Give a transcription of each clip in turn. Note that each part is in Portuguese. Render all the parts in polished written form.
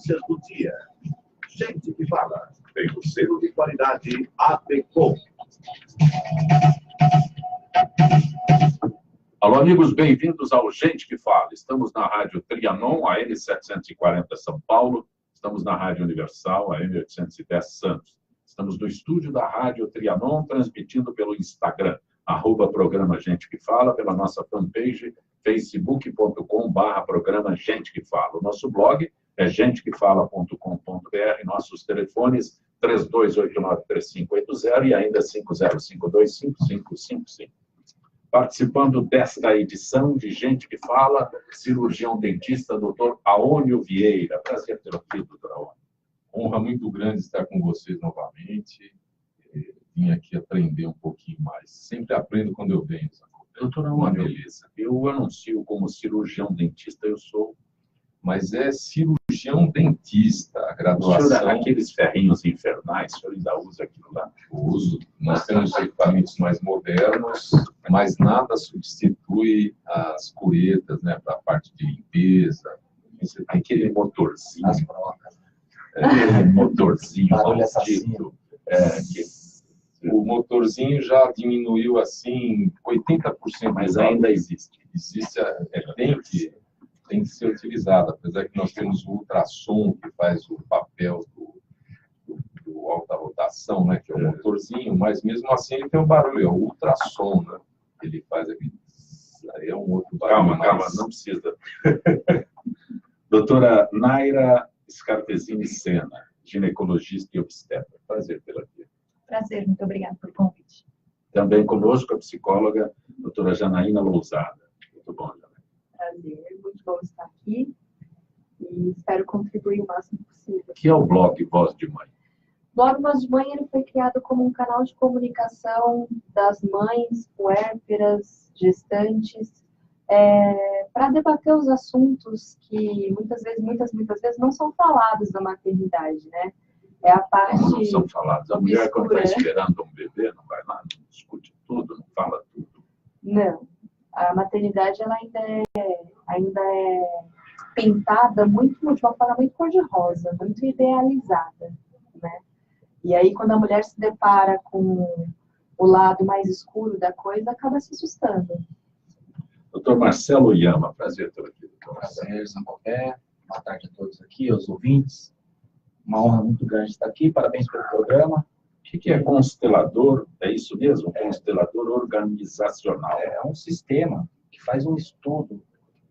notícias do dia. Gente que fala, tem o selo de qualidade APECOM. Alô, amigos, bem-vindos ao Gente que Fala. Estamos na Rádio Trianon, AM 740 São Paulo. Estamos na Rádio Universal, AM 810 Santos. Estamos no estúdio da Rádio Trianon, transmitindo pelo Instagram, @programa Gente que Fala, pela nossa fanpage, facebook.com/programa Gente que Fala. O nosso blog é gentequefala.com.br, nossos telefones 3289-3580 e ainda 5052-5555. Participando desta edição de Gente que Fala, cirurgião dentista, Dr. Aônio Vieira. Prazer tê-lo aqui, Dr. Aônio. Honra muito grande estar com vocês novamente. Vim aqui aprender um pouquinho mais. Sempre aprendo quando eu venho. Doutor Aônio, beleza. Eu anuncio como cirurgião dentista, eu sou. Mas é cirurgião dentista, a graduação. Senhor, aqueles ferrinhos infernais, o senhor ainda usa aquilo lá? Uso. Nós temos equipamentos mais modernos, mas nada substitui as curetas, né, para a parte de limpeza. Você tem aquele motorzinho. As brocas. Aquele motorzinho Barulho maldito. O motorzinho já diminuiu assim 80%, Mas ainda existe. Existe, tem que ser utilizado, apesar que nós temos o ultrassom que faz o papel do alta rotação, né, que é o motorzinho, mas mesmo assim ele tem um barulho, é o ultrassom, né? Ele faz aquele... Aí é um outro barulho. Calma, não precisa. Doutora Naira Scarpesini Sena, ginecologista e obstetra. Prazer pela aqui. Prazer, muito obrigada pelo convite. Também conosco a psicóloga, doutora Janaína Lousada. Muito bom, Janaína. Prazer, muito bom estar aqui e espero contribuir o máximo possível. O que é o blog Voz de Mãe? O blog Voz de Mãe ele foi criado como um canal de comunicação das mães, puérperas, gestantes, para debater os assuntos que muitas vezes não são falados na maternidade, né? É a parte... Não são falados. A mulher, quando está esperando um bebê, não vai lá, não discute tudo, não fala tudo. Não. A maternidade ela ainda é pintada de uma forma muito cor-de-rosa, muito idealizada, né? E aí, quando a mulher se depara com o lado mais escuro da coisa, acaba se assustando. Doutor Marcelo Yama, prazer ter aqui. Prazer, Zancopé. Boa tarde a todos aqui, aos ouvintes. Uma honra muito grande estar aqui. Parabéns pelo programa. O que é constelador? É isso mesmo? Constelador organizacional. É um sistema que faz um estudo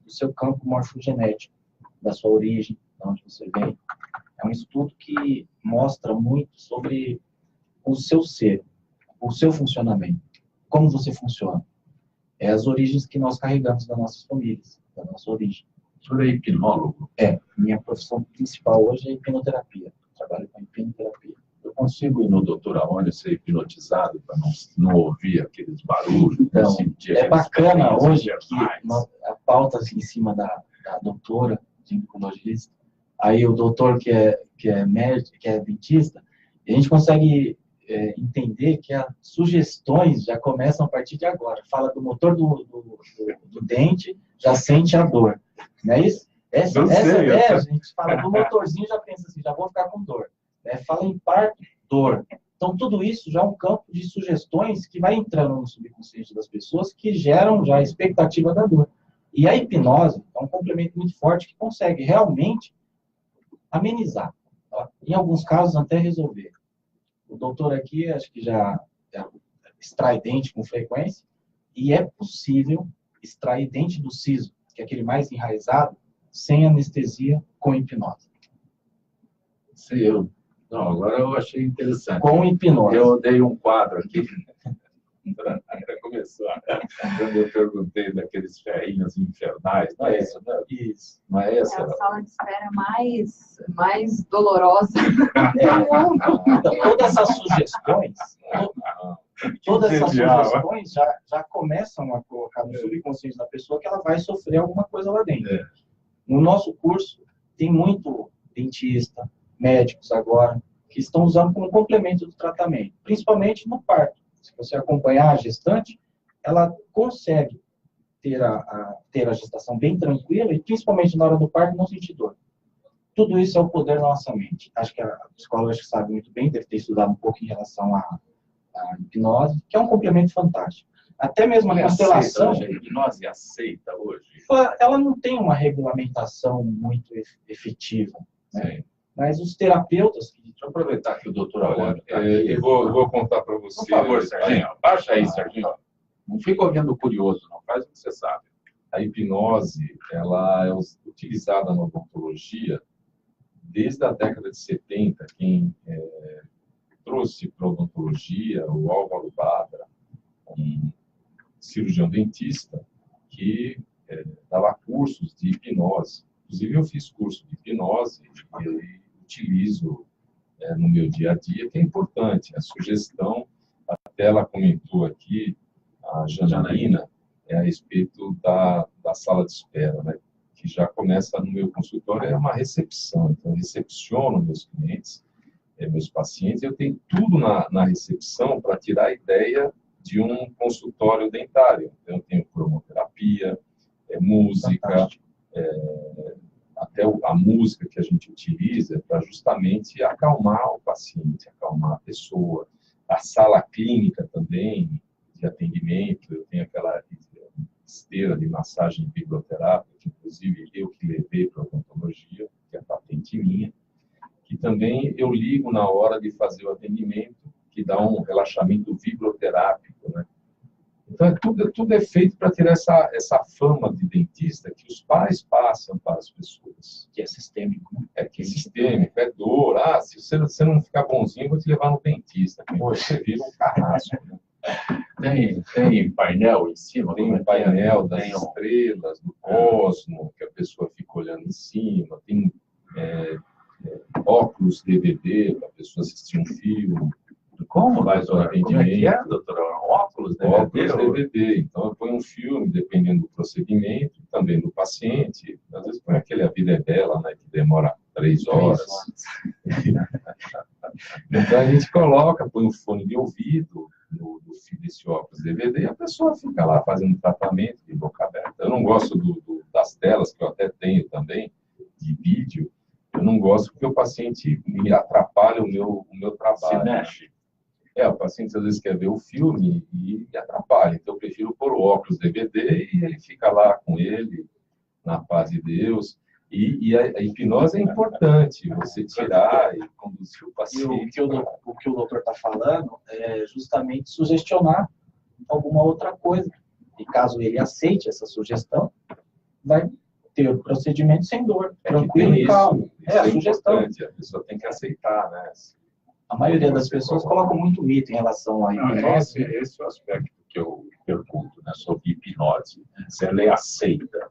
do seu campo morfogenético, da sua origem, de onde você vem. É um estudo que mostra muito sobre o seu ser, o seu funcionamento, como você funciona. É as origens que nós carregamos das nossas famílias, da nossa origem. O senhor é hipnólogo? Minha profissão principal hoje é hipnoterapia. Eu trabalho com hipnoterapia. Eu consigo ir no doutor Aônio ser hipnotizado para não ouvir aqueles barulhos? Então, é bacana hoje que a pauta assim, em cima da doutora ginecologista, aí o doutor que é médico, que é dentista, e a gente consegue entender que as sugestões já começam a partir de agora. Fala do motor do dente, já sente a dor. Não é isso? Essa ideia, a gente fala do motorzinho, já pensa assim, já vou ficar com dor. Fala em parto, dor. Então, tudo isso já é um campo de sugestões que vai entrando no subconsciente das pessoas que geram já a expectativa da dor. E a hipnose é um complemento muito forte que consegue realmente amenizar. Em alguns casos, até resolver. O doutor aqui, acho que já extrai dente com frequência e é possível extrair dente do siso, que é aquele mais enraizado, sem anestesia, com hipnose. Não, agora eu achei interessante. Com hipnose. Eu dei um quadro aqui. Até começou. Quando eu perguntei daqueles ferrinhos infernais, não é isso, não? Isso. Não é essa? É a sala de espera mais dolorosa. Então, todas essas sugestões já começam a colocar no subconsciente da pessoa que ela vai sofrer alguma coisa lá dentro. No nosso curso, tem muito dentista, médicos agora, que estão usando como complemento do tratamento, principalmente no parto. Se você acompanhar a gestante, ela consegue ter a gestação bem tranquila e, principalmente na hora do parto, não sentir dor. Tudo isso é o poder da nossa mente. Acho que a psicóloga sabe muito bem, deve ter estudado um pouco em relação à hipnose, que é um complemento fantástico. Até mesmo a constelação... A hipnose aceita hoje? Ela não tem uma regulamentação muito efetiva, né? Mas os terapeutas... Deixa eu aproveitar que o doutor Olha, Alan está aqui. eu vou contar para você. Por favor, Serginho, baixa aí, Serginho. Não fica ouvindo curioso, não. Faz o que você sabe. A hipnose, ela é utilizada na odontologia desde a década de 70. Quem trouxe para a odontologia o Álvaro Badra, um cirurgião dentista que dava cursos de hipnose. Inclusive, eu fiz curso de hipnose e utilizo no meu dia a dia, que é importante. A sugestão, até ela comentou aqui, a Janaína, a respeito da sala de espera, né? Que já começa no meu consultório, é uma recepção. Então, eu recepciono meus clientes, meus pacientes, eu tenho tudo na recepção para tirar a ideia de um consultório dentário. Então, eu tenho cromoterapia, música, até a música que a gente utiliza para justamente acalmar o paciente, acalmar a pessoa. A sala clínica também, de atendimento, eu tenho aquela esteira de massagem vibroterápica, que inclusive eu que levei para a odontologia, que é patente minha, que também eu ligo na hora de fazer o atendimento, que dá um relaxamento vibroterápico, né? Então, tudo é feito para tirar essa fama de dentista que os pais passam para as pessoas. Que é sistêmico. Que é sistêmico, é dor. Se você não ficar bonzinho, eu vou te levar no dentista. Você vira um carrasco, né? Tem painel em cima? Tem um painel das estrelas, do cosmo, que a pessoa fica olhando em cima. Tem óculos DVD para a pessoa assistir um filme. Como faz o atendimento? Como é que é, doutora? Óculos DVD? Óculos DVD. Então, eu ponho um filme, dependendo do procedimento, também do paciente. Às vezes põe aquele A Vida é Bela, né, que demora 3 horas. Então, a gente põe um fone de ouvido desse óculos DVD e a pessoa fica lá fazendo tratamento de boca aberta. Eu não gosto das telas, que eu até tenho também, de vídeo. Eu não gosto porque o paciente me atrapalha o meu trabalho. Se mexe. O paciente às vezes quer ver o filme e me atrapalha. Então, eu prefiro pôr o óculos DVD e ele fica lá com ele, na paz de Deus. E a hipnose é importante, você tirar e conduzir o paciente. E o que o doutor está falando é justamente sugestionar alguma outra coisa. E caso ele aceite essa sugestão, vai ter o procedimento sem dor, tranquilo e calmo. A sugestão. A pessoa tem que aceitar, né? A maioria das pessoas coloca muito mito em relação à hipnose. Esse é o aspecto que eu pergunto, né, sobre hipnose. Se ela é aceita,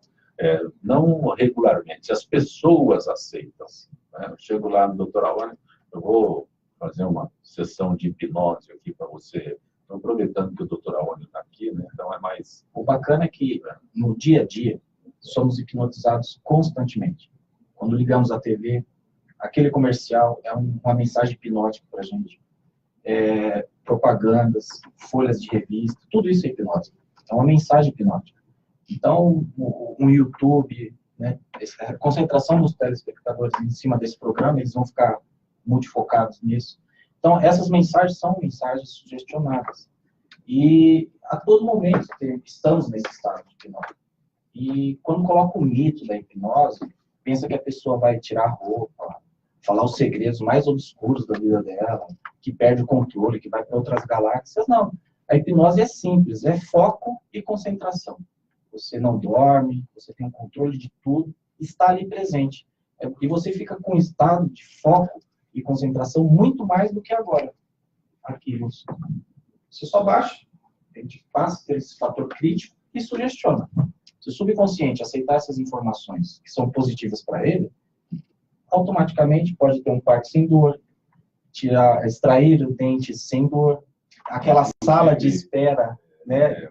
não regularmente, as pessoas aceitam. Né? Eu chego lá no doutor Alan, eu vou fazer uma sessão de hipnose aqui para você. Estou aproveitando que o doutor Alan está aqui, né? Então é mais... O bacana é que no dia a dia somos hipnotizados constantemente. Quando ligamos a TV, aquele comercial é uma mensagem hipnótica para a gente. Propagandas, folhas de revista, tudo isso é hipnose. É uma mensagem hipnótica. Então, o YouTube, né, a concentração dos telespectadores em cima desse programa, eles vão ficar multifocados nisso. Então, essas mensagens são mensagens sugestionadas. E a todo momento estamos nesse estado de hipnose. E quando coloca o mito da hipnose, pensa que a pessoa vai tirar a roupa, falar os segredos mais obscuros da vida dela, que perde o controle, que vai para outras galáxias. Não. A hipnose é simples, é foco e concentração. Você não dorme, você tem o controle de tudo, está ali presente. E você fica com um estado de foco e concentração muito mais do que agora. Aqui, você só baixa, a gente passa por esse fator crítico e sugestiona. Se o subconsciente aceitar essas informações que são positivas para ele, automaticamente pode ter um parto sem dor, extrair o dente sem dor, aquela sala de espera, né,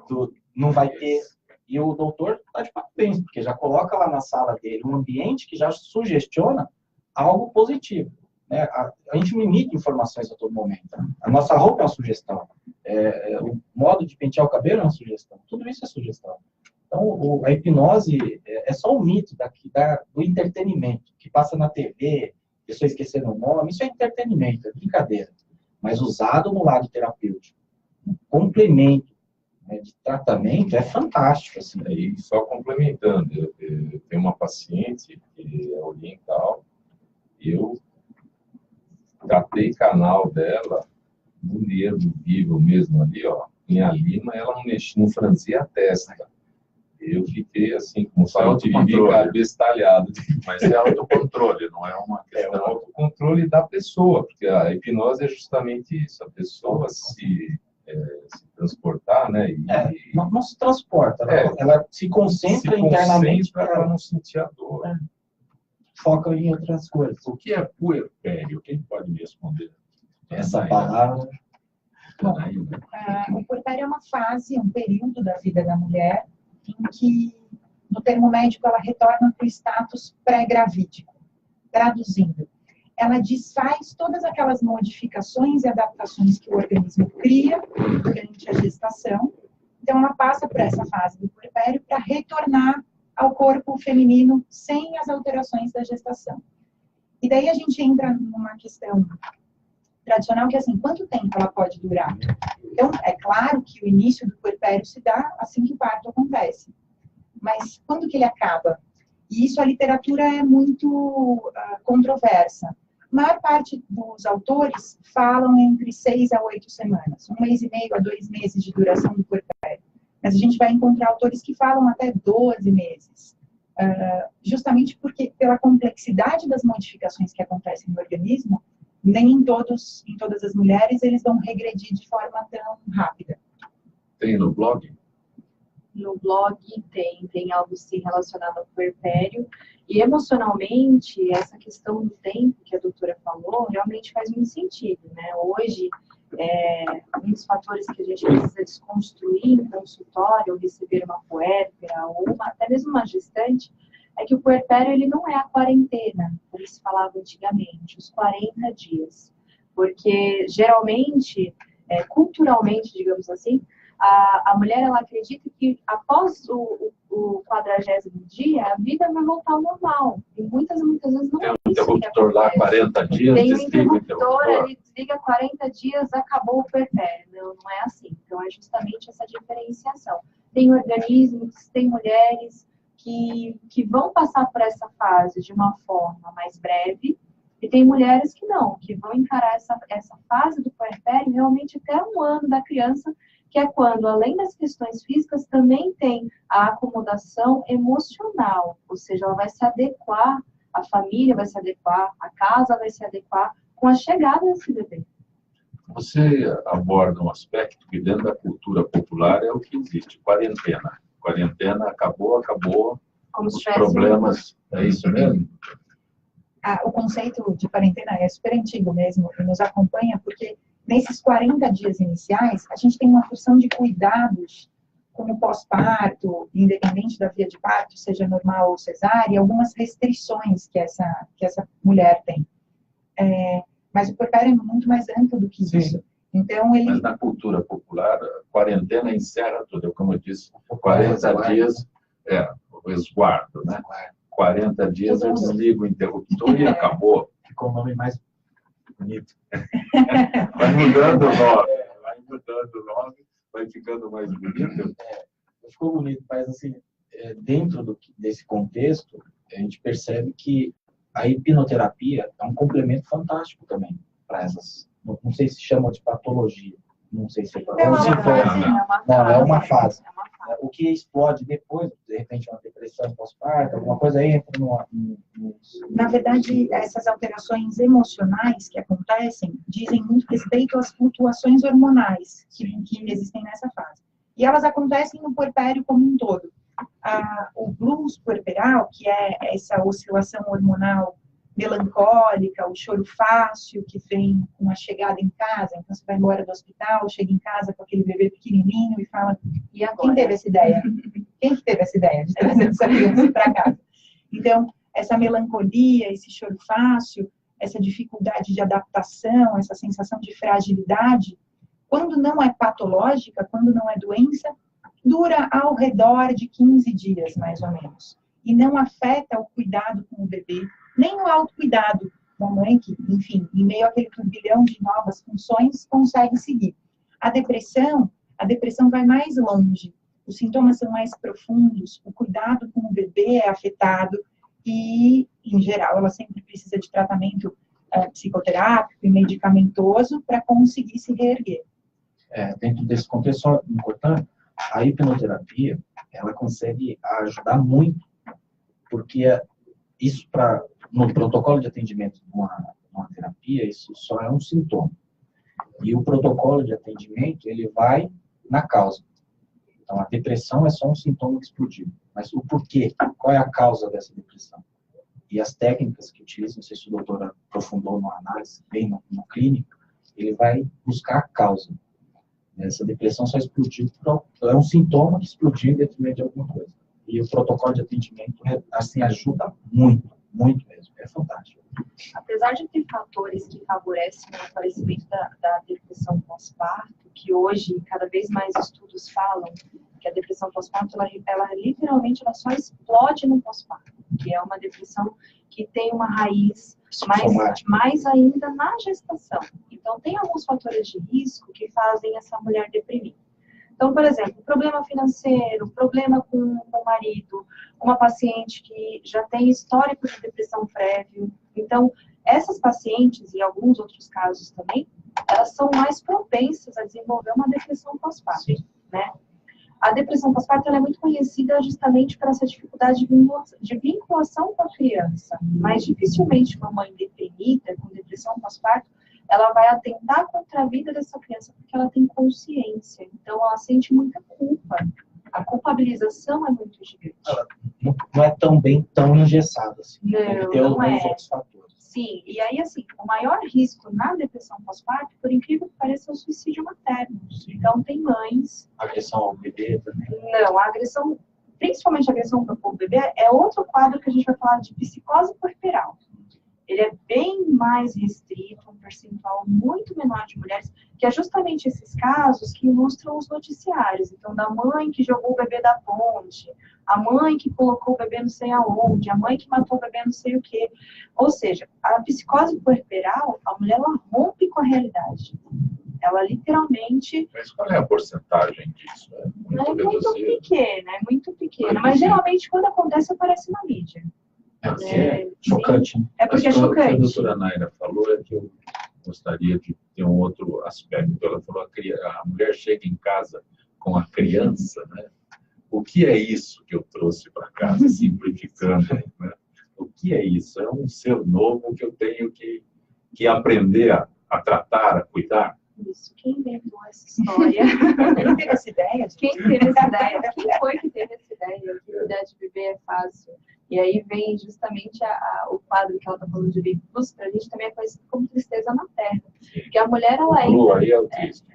não vai ter. E o doutor está de parabéns, porque já coloca lá na sala dele um ambiente que já sugestiona algo positivo. Né? A gente imita informações a todo momento. A nossa roupa é uma sugestão. O modo de pentear o cabelo é uma sugestão. Tudo isso é sugestão. Então, a hipnose é só um mito do entretenimento, que passa na TV, pessoa esquecendo o nome, isso é entretenimento, é brincadeira. Mas usado no lado terapêutico, um complemento, né, de tratamento, é fantástico. Assim. E só complementando, eu tenho uma paciente que é oriental, e eu tratei canal dela no nervo vivo mesmo ali, ó, em Alima, ela não franzia a testa. Eu fiquei assim, como só de ficar abestalhado. Mas é autocontrole, não é uma questão... É o autocontrole da pessoa, porque a hipnose é justamente isso, a pessoa se transportar, né? Não se transporta, ela se concentra internamente para ela não sentir a dor. Foca em outras coisas. O que é puerpério? Quem pode me responder? Essa palavra... Bom, o puerpério é uma fase, um período da vida da mulher em que, no termo médico, ela retorna para o status pré-gravídico. Traduzindo, ela desfaz todas aquelas modificações e adaptações que o organismo cria durante a gestação. Então, ela passa por essa fase do puerpério para retornar ao corpo feminino sem as alterações da gestação. E daí a gente entra numa questão tradicional, que é assim, quanto tempo ela pode durar? Então, é claro que o início do puerpério se dá assim que o parto acontece. Mas quando que ele acaba? E isso a literatura é muito controversa. A maior parte dos autores falam entre 6 a 8 semanas, 1 mês e meio a 2 meses de duração do puerpério. Mas a gente vai encontrar autores que falam até 12 meses. Justamente porque, pela complexidade das modificações que acontecem no organismo, nem em todas as mulheres eles vão regredir de forma tão rápida. Tem no blog? No blog tem algo sim relacionado ao puerpério. E emocionalmente, essa questão do tempo que a doutora falou, realmente faz muito sentido, né? Hoje, um dos fatores que a gente precisa desconstruir em consultório, ou receber uma puérpera, ou até mesmo uma gestante, é que o puerpério ele não é a quarentena, como se falava antigamente, os 40 dias. Porque, geralmente, culturalmente, digamos assim, a mulher ela acredita que após o 40º dia, a vida vai voltar ao normal. E muitas vezes não é isso. Tem um interruptor lá, 40 dias, tem um desliga o interruptor, ele desliga 40 dias, acabou o puerpério. Não é assim. Então, é justamente essa diferenciação. Tem organismos, tem mulheres que vão passar por essa fase de uma forma mais breve, e tem mulheres que não, que vão encarar essa fase do puerpério realmente até 1 ano da criança, que é quando, além das questões físicas, também tem a acomodação emocional, ou seja, ela vai se adequar, a família vai se adequar, a casa vai se adequar com a chegada desse bebê. Você aborda um aspecto que dentro da cultura popular é o que existe, quarentena. Quarentena acabou, Como os problemas, é isso mesmo? O conceito de quarentena é super antigo mesmo, e nos acompanha porque nesses 40 dias iniciais, a gente tem uma porção de cuidados, como pós-parto, independente da via de parto, seja normal ou cesárea, algumas restrições que essa mulher tem. Mas o puerpério é muito mais amplo do que isso. Então, Mas na cultura popular, a quarentena encerra tudo. Como eu disse, 40 dias o resguardo, né? 40 dias eu desligo o interruptor e acabou. Ficou o nome mais bonito. Vai mudando o nome, vai ficando mais bonito. Ficou bonito, mas assim, dentro desse contexto, a gente percebe que a hipnoterapia é um complemento fantástico também para essas. Não sei se chama de patologia, não sei se é uma fase. O que explode depois, de repente, uma depressão pós-parto, alguma coisa aí entra Na verdade, essas alterações emocionais que acontecem dizem muito respeito às flutuações hormonais que existem nessa fase. E elas acontecem no puerpério como um todo. O blues puerperal, que é essa oscilação hormonal melancólica, o choro fácil que vem com a chegada em casa. Então, você vai embora do hospital, chega em casa com aquele bebê pequenininho e fala, e quem teve essa ideia? Quem que teve essa ideia de trazer essa criança para casa? Então, essa melancolia, esse choro fácil, essa dificuldade de adaptação, essa sensação de fragilidade, quando não é patológica, quando não é doença, dura ao redor de 15 dias, mais ou menos. E não afeta o cuidado com o bebê, nem o autocuidado da mãe, que, enfim, em meio àquele turbilhão de novas funções, consegue seguir. A depressão vai mais longe, os sintomas são mais profundos, o cuidado com o bebê é afetado e, em geral, ela sempre precisa de tratamento psicoterápico e medicamentoso para conseguir se reerguer. Dentro desse contexto, só importante, a hipnoterapia, ela consegue ajudar muito, porque isso no protocolo de atendimento de uma terapia, isso só é um sintoma. E o protocolo de atendimento, ele vai na causa. Então, a depressão é só um sintoma que explodiu. Mas o porquê? Qual é a causa dessa depressão? E as técnicas que utiliza, não sei se o doutor aprofundou numa análise, bem no clínico, ele vai buscar a causa. Essa depressão só explodiu, é um sintoma que explodiu em detrimento de alguma coisa. E o protocolo de atendimento, assim, ajuda muito, muito mesmo. É fantástico. Apesar de ter fatores que favorecem o aparecimento da depressão pós-parto, que hoje cada vez mais estudos falam que a depressão pós-parto, ela literalmente ela só explode no pós-parto, que é uma depressão que tem uma raiz mais ainda na gestação. Então, tem alguns fatores de risco que fazem essa mulher deprimir. Então, por exemplo, problema financeiro, problema com o marido, uma paciente que já tem histórico de depressão prévio. Então, essas pacientes, e alguns outros casos também, elas são mais propensas a desenvolver uma depressão pós-parto, né? A depressão pós-parto ela é muito conhecida justamente por essa dificuldade de vinculação com a criança. Mas dificilmente uma mãe deprimida, com depressão pós-parto, ela vai atentar contra a vida dessa criança porque ela tem consciência. Então, ela sente muita culpa. A culpabilização é muito gigante. Ela não é tão engessada assim. Não, tem não é. outros fatores. Sim, e aí, assim, o maior risco na depressão pós-parto, por incrível que pareça, é o suicídio materno. Então, tem mães... Agressão ao bebê também. Não, a agressão, principalmente a agressão ao bebê, é outro quadro que a gente vai falar de psicose puerperal. Ele é bem mais restrito, um percentual muito menor de mulheres, que é justamente esses casos que ilustram os noticiários. Então, da mãe que jogou o bebê da ponte, a mãe que colocou o bebê não sei aonde, a mãe que matou o bebê não sei o quê. Ou seja, a psicose puerperal, a mulher ela rompe com a realidade. Ela literalmente... Mas qual é a porcentagem disso? É muito pequena, é muito pequena. Mas geralmente, quando acontece, aparece na mídia. É chocante. Né? É porque é chocante. O que a chocante. doutora Naira falou é que eu gostaria de ter um outro aspecto. Ela falou que a mulher chega em casa com a criança, né? O que é isso que eu trouxe para casa, simplificando, né? O que é isso? É um ser novo que eu tenho que aprender a tratar, a cuidar. Isso, quem inventou essa história? Quem teve essa ideia? Quem teve essa ideia? Quem foi que teve essa ideia? Que cuidar de bebê é fácil. E aí vem justamente o quadro que ela está falando de Big Plus, para a gente também é conhecido como tristeza materna. Porque a mulher, ela entra... Aí é o triste.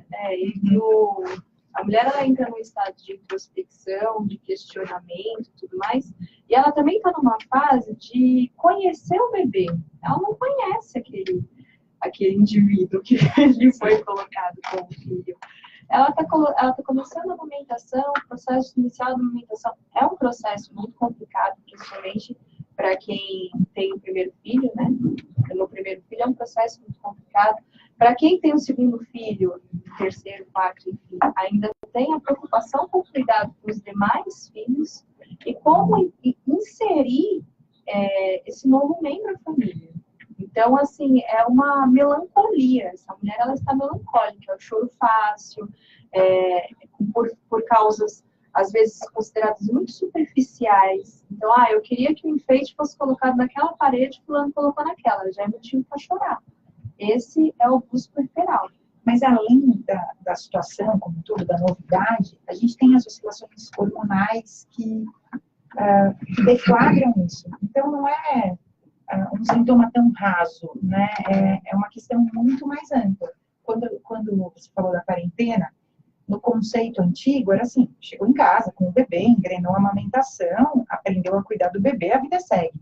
A mulher, ela entra num estado de introspecção, de questionamento e tudo mais, e ela também está numa fase de conhecer o bebê. Ela não conhece aquele indivíduo que lhe foi colocado como filho. Ela tá começando a amamentação, o processo inicial da amamentação é um processo muito complicado, principalmente para quem tem o primeiro filho, né? O primeiro filho é um processo muito complicado. Para quem tem o segundo filho, terceiro, quarto, enfim, ainda tem a preocupação com o cuidado com os demais filhos e como inserir esse novo membro da família. Então, assim, é uma melancolia. Essa mulher, ela está melancólica, é o choro fácil, por causas, às vezes, consideradas muito superficiais. Então, eu queria que o enfeite fosse colocado naquela parede, fulano colocou naquela, já é motivo para chorar. Esse é o abuso puerperal. Mas além da situação, como tudo, da novidade, a gente tem as oscilações hormonais que deflagram isso. Então, não é um sintoma tão raso, né? É uma questão muito mais ampla. Quando você falou da quarentena, no conceito antigo era assim, chegou em casa com o bebê, engrenou a amamentação, aprendeu a cuidar do bebê, a vida segue.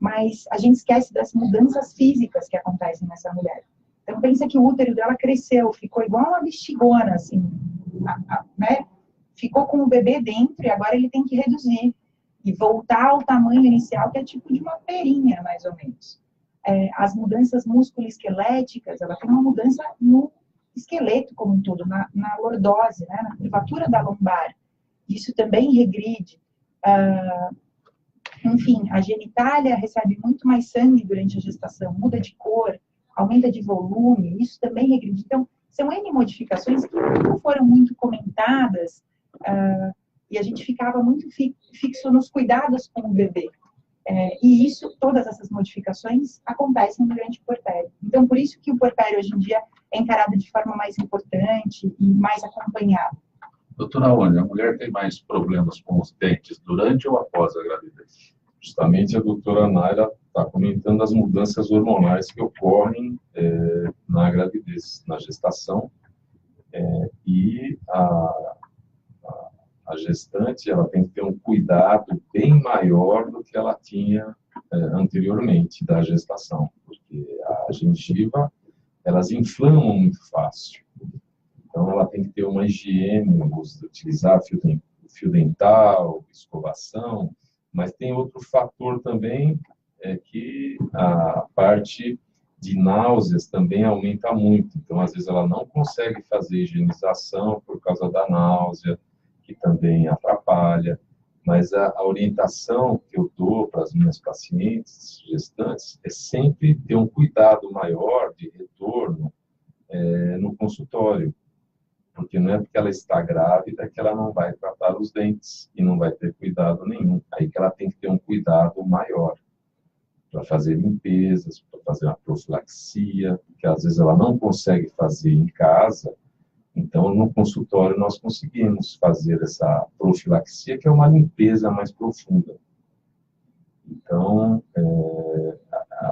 Mas a gente esquece das mudanças físicas que acontecem nessa mulher. Então pensa que o útero dela cresceu, ficou igual uma bexigona, assim, né? ficou com o bebê dentro e agora ele tem que reduzir e voltar ao tamanho inicial, que é tipo de uma perinha, mais ou menos. As mudanças musculoesqueléticas, ela tem uma mudança no esqueleto como um todo, na lordose, né, na curvatura da lombar. Isso também regride. Enfim, a genitália recebe muito mais sangue durante a gestação, muda de cor, aumenta de volume, isso também regride. Então, são N modificações que não foram muito comentadas, e a gente ficava muito fixo nos cuidados com o bebê. E isso, todas essas modificações acontecem durante o puerpério. Então, por isso que o puerpério hoje em dia é encarado de forma mais importante e mais acompanhado. Doutora Aone, a mulher tem mais problemas com os dentes durante ou após a gravidez? Justamente a doutora Naira está comentando as mudanças hormonais que ocorrem na gravidez, na gestação, e a gestante ela tem que ter um cuidado bem maior do que ela tinha anteriormente da gestação, porque a gengiva, elas inflamam muito fácil. Então, ela tem que ter uma higiene, utilizar fio dental, escovação, mas tem outro fator também, que a parte de náuseas também aumenta muito. Então, às vezes, ela não consegue fazer higienização por causa da náusea, que também atrapalha. Mas a orientação que eu dou para as minhas pacientes gestantes é sempre ter um cuidado maior de retorno no consultório. Porque não é porque ela está grávida que ela não vai tratar os dentes e não vai ter cuidado nenhum. Aí que ela tem que ter um cuidado maior para fazer limpezas, para fazer uma profilaxia, que às vezes ela não consegue fazer em casa. Então, no consultório, nós conseguimos fazer essa profilaxia, que é uma limpeza mais profunda. Então,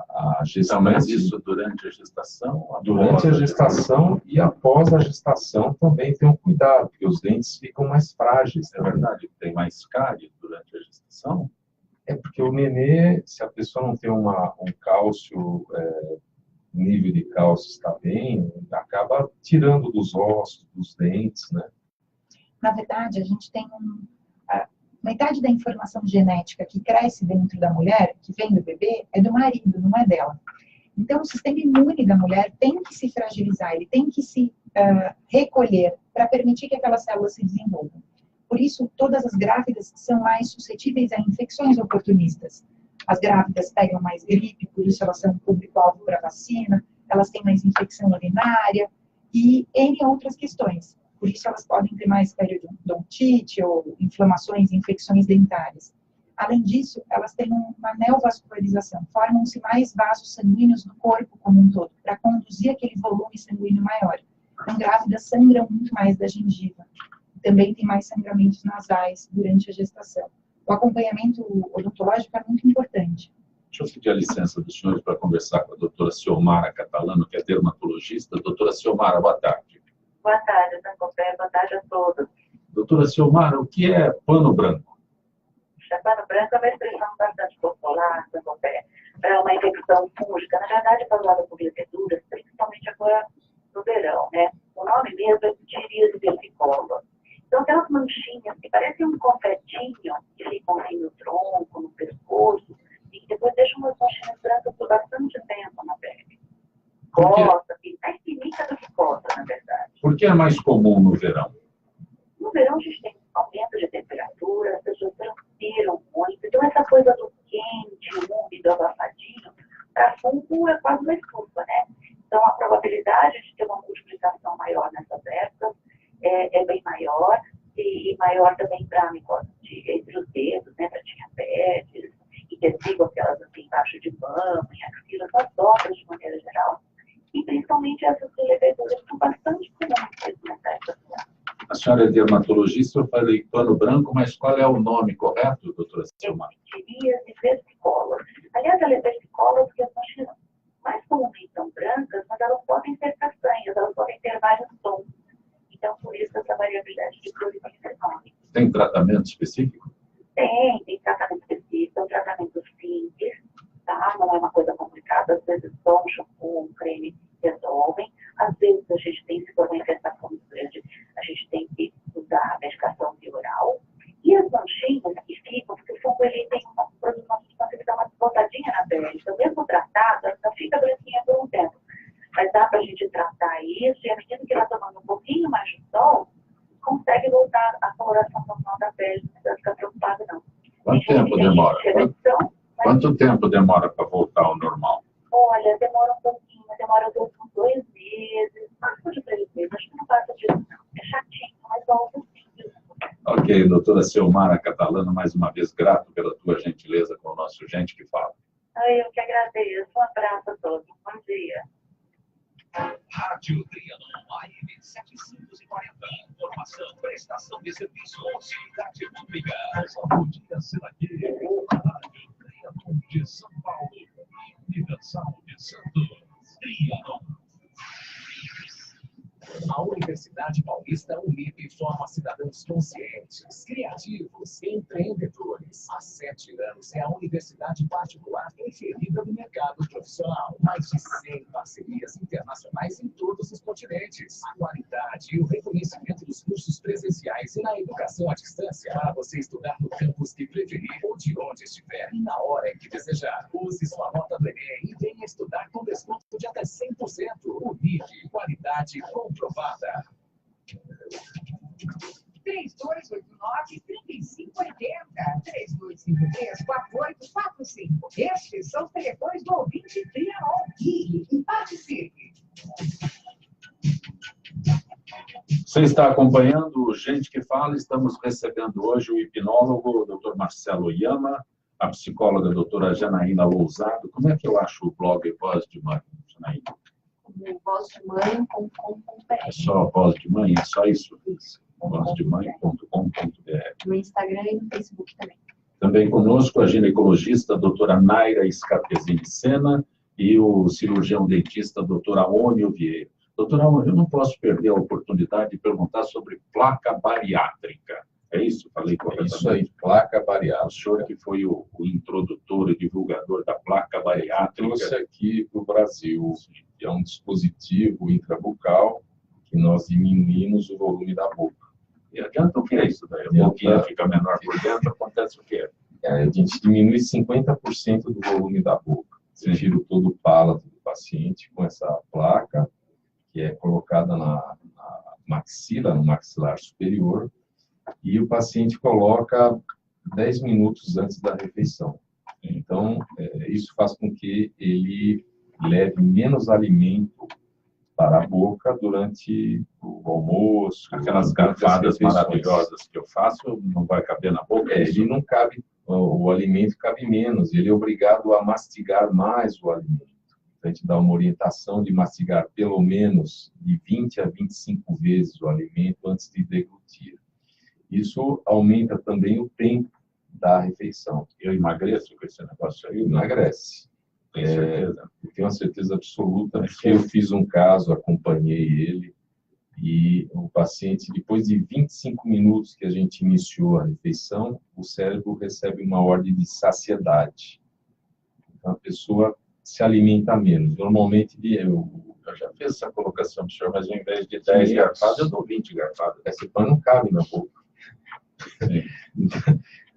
a gestante... Mas isso durante a gestação? Durante a gestação e após a gestação também tem um cuidado, porque os dentes ficam mais frágeis. É verdade, tem mais cárie durante a gestação? É porque o nenê, se a pessoa não tem um cálcio... nível de cálcio está bem, acaba tirando dos ossos, dos dentes, né? Na verdade, a gente tem metade da informação genética que cresce dentro da mulher, que vem do bebê, é do marido, não é dela. Então, o sistema imune da mulher tem que se fragilizar, ele tem que se recolher para permitir que aquelas células se desenvolvam. Por isso, todas as grávidas são mais suscetíveis a infecções oportunistas. As grávidas pegam mais gripe, por isso elas são um público-alvo para vacina, elas têm mais infecção urinária e N outras questões. Por isso elas podem ter mais periodontite ou inflamações e infecções dentárias. Além disso, elas têm uma neovascularização, formam-se mais vasos sanguíneos no corpo como um todo, para conduzir aquele volume sanguíneo maior. Então, grávidas sangram muito mais da gengiva. Também tem mais sangramentos nasais durante a gestação. O acompanhamento odontológico é muito importante. Deixa eu pedir a licença dos senhores para conversar com a doutora Ciomara Catalano, que é dermatologista. Doutora Ciomara, boa tarde. Boa tarde, Sancopé. Boa tarde a todos. Doutora Ciomara, o que é pano branco? Pano branco é uma expressão bastante popular, Sancopé, para uma infecção fúngica, na verdade causada por leveduras, principalmente agora no verão, né? O nome mesmo é Psoriase versicolor. Então, aquelas manchinhas que parecem um confetinho, que ficam assim no tronco, no pescoço, e que depois deixam umas manchinhas brancas por bastante tempo na pele. Coça, mais química do que coça, na verdade. Por que é mais comum no verão? No verão, a gente tem aumento de temperatura, as pessoas transpiram muito. Então, essa coisa do quente, úmido, abafadinho, para fungo é quase uma estufa, né? Então, a probabilidade de ter uma multiplicação maior nessas épocas é bem maior, e maior também para a micose entre os dedos, né? Para diabetes, e que sigam aquelas assim, embaixo de mama, em axila, as dobras de maneira geral. E principalmente essas leveduras que são bastante comuns nessa época. A senhora é dermatologista, eu falei pano branco, mas qual é o nome correto, doutora Ciomara? Psoriase versicolor. Aliás, ela é versicolor porque as manchinhas mais comumente são brancas, mas elas podem ser castanhas, elas podem ter vários tons. Então, por isso, essa variabilidade de cores é enorme. Tem tratamento específico? Tem tratamento específico, é um tratamento simples, tá? Não é uma coisa complicada, às vezes só um shampoo, um creme resolvem. Às vezes a gente tem, se for uma infestação muito grande, a gente tem que usar a medicação fica branquinha por um tempo. Mas dá para a gente tratar isso, e à medida que ela tomando um pouquinho mais de sol, consegue voltar à coloração normal da pele, não precisa ficar preocupada, não. Quanto tempo demora? Quanto tempo demora para voltar ao normal? Olha, demora um pouquinho, demora 2 meses, máximo de 3 meses, acho que não passa disso, não. É chatinho, mas volta sim. Ok, doutora Silmara Catalano, mais uma vez grato pela tua gentileza com o nosso Gente que Fala. Eu que agradeço. Um abraço a todos. Bom dia. Rádio Trianon AM 740. Formação, prestação de serviço, utilidade pública. Podia ser aqui. Rádio Trianon de São Paulo. Universal de Santos. Trianon. A Universidade Paulista Unip forma cidadãos conscientes, criativos, empreendedores. Há 7 anos é a universidade particular preferida do mercado profissional. Mais de 100 parcerias internacionais em todos os continentes. A qualidade e o reconhecimento dos cursos presenciais e na educação à distância para você estudar no campus que preferir ou de onde estiver e na hora em que desejar. Use sua nota do Enem e venha estudar com desconto de até 100%. Unip, qualidade comprovada. 3289-3580, 3253-4845. Estes são os telefones do ouvinte Trianon. Ligue e participe. Você está acompanhando o Gente que Fala. Estamos recebendo hoje o hipnólogo, o Dr. Marcelo Yama, a psicóloga, a doutora Janaína Lousado. Como é que eu acho o blog Voz de Mãe, Janaína? Vozdemãe.com.br. É só Voz de Mãe? É só isso? Isso. Vozdemãe.com.br. No Instagram e no Facebook também. Também conosco a ginecologista, a doutora Naira Scarpezini Sena, e o cirurgião dentista, a doutora Aônio Vieira. Doutora Aônio, eu não posso perder a oportunidade de perguntar sobre placa bariátrica. É isso? Falei corretamente? Isso aí, placa bariátrica. O senhor que foi o introdutor e divulgador da placa bariátrica. Trouxe aqui para o Brasil, que é um dispositivo intrabucal que nós diminuímos o volume da boca. E adianta o que é isso daí? A boquinha fica menor por dentro, acontece o quê? A gente diminui 50% do volume da boca. Você tira todo o palato do paciente com essa placa, que é colocada na maxila, no maxilar superior, e o paciente coloca 10 minutos antes da refeição. Então, isso faz com que ele leve menos alimento para a boca durante o almoço. Aquelas garfadas maravilhosas que eu faço, não vai caber na boca? Ele não cabe, o alimento cabe menos, ele é obrigado a mastigar mais o alimento. A gente dá uma orientação de mastigar pelo menos de 20 a 25 vezes o alimento antes de deglutir. Isso aumenta também o tempo da refeição. Eu emagreço com esse negócio aí? Emagrece. Tem certeza? Eu tenho uma certeza absoluta, porque eu fiz um caso, acompanhei ele, e o paciente, depois de 25 minutos que a gente iniciou a refeição, o cérebro recebe uma ordem de saciedade. Então, a pessoa se alimenta menos. Normalmente, eu já fiz essa colocação para o senhor, mas ao invés de 10 garfadas, eu dou 20 garfadas. Esse pão não cabe na boca.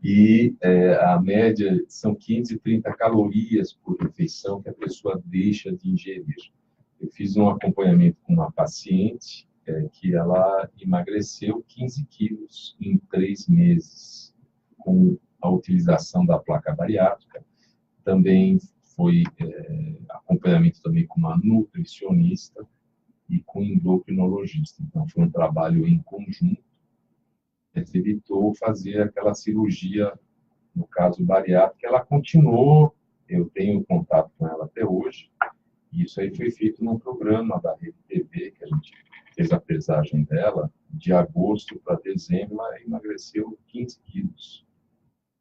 E a média são 530 calorias por refeição que a pessoa deixa de ingerir. Eu fiz um acompanhamento com uma paciente que ela emagreceu 15 quilos em 3 meses com a utilização da placa bariátrica. Também foi acompanhamento também com uma nutricionista e com endocrinologista. Então, foi um trabalho em conjunto. Evitou fazer aquela cirurgia, no caso bariátrica. Ela continuou, eu tenho contato com ela até hoje, e isso aí foi feito num programa da Rede TV, que a gente fez a pesagem dela, de agosto para dezembro, ela emagreceu 15 quilos.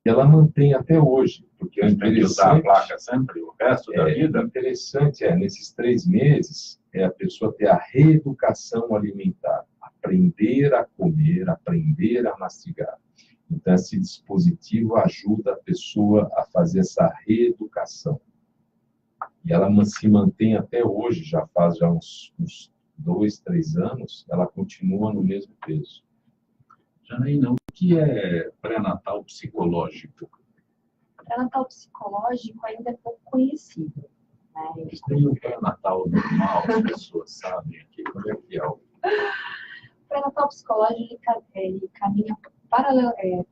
E ela mantém até hoje, porque é interessante. Tem que usar a placa sempre, o resto da vida? Interessante, nesses 3 meses, a pessoa ter a reeducação alimentar. Aprender a comer, aprender a mastigar. Então, esse dispositivo ajuda a pessoa a fazer essa reeducação. E ela se mantém até hoje, já faz uns 2, 3 anos, ela continua no mesmo peso. Janaína, o que é pré-natal psicológico? Pré-natal psicológico ainda é pouco conhecido. né? E o pré-natal normal, as pessoas sabem aqui, como é que é o... O pré-natal psicológico, ele caminha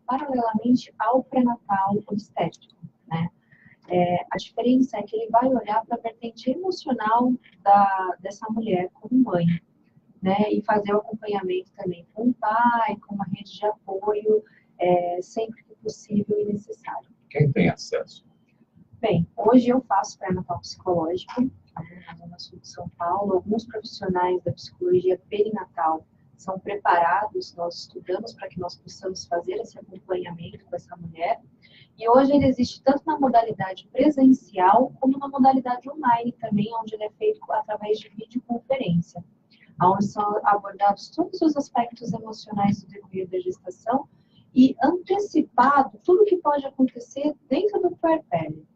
paralelamente ao pré-natal obstétrico, né? A diferença é que ele vai olhar para a vertente emocional dessa mulher como mãe, né? E fazer o acompanhamento também com o pai, com uma rede de apoio, sempre que possível e necessário. Quem tem acesso? Bem, hoje eu faço pré-natal psicológico, né, na Zona Sul de São Paulo. Alguns profissionais da psicologia perinatal são preparados, nós estudamos para que nós possamos fazer esse acompanhamento com essa mulher. E hoje ele existe tanto na modalidade presencial, como na modalidade online também, onde ele é feito através de videoconferência, onde são abordados todos os aspectos emocionais do decorrer da gestação e antecipado tudo que pode acontecer dentro do puerpério.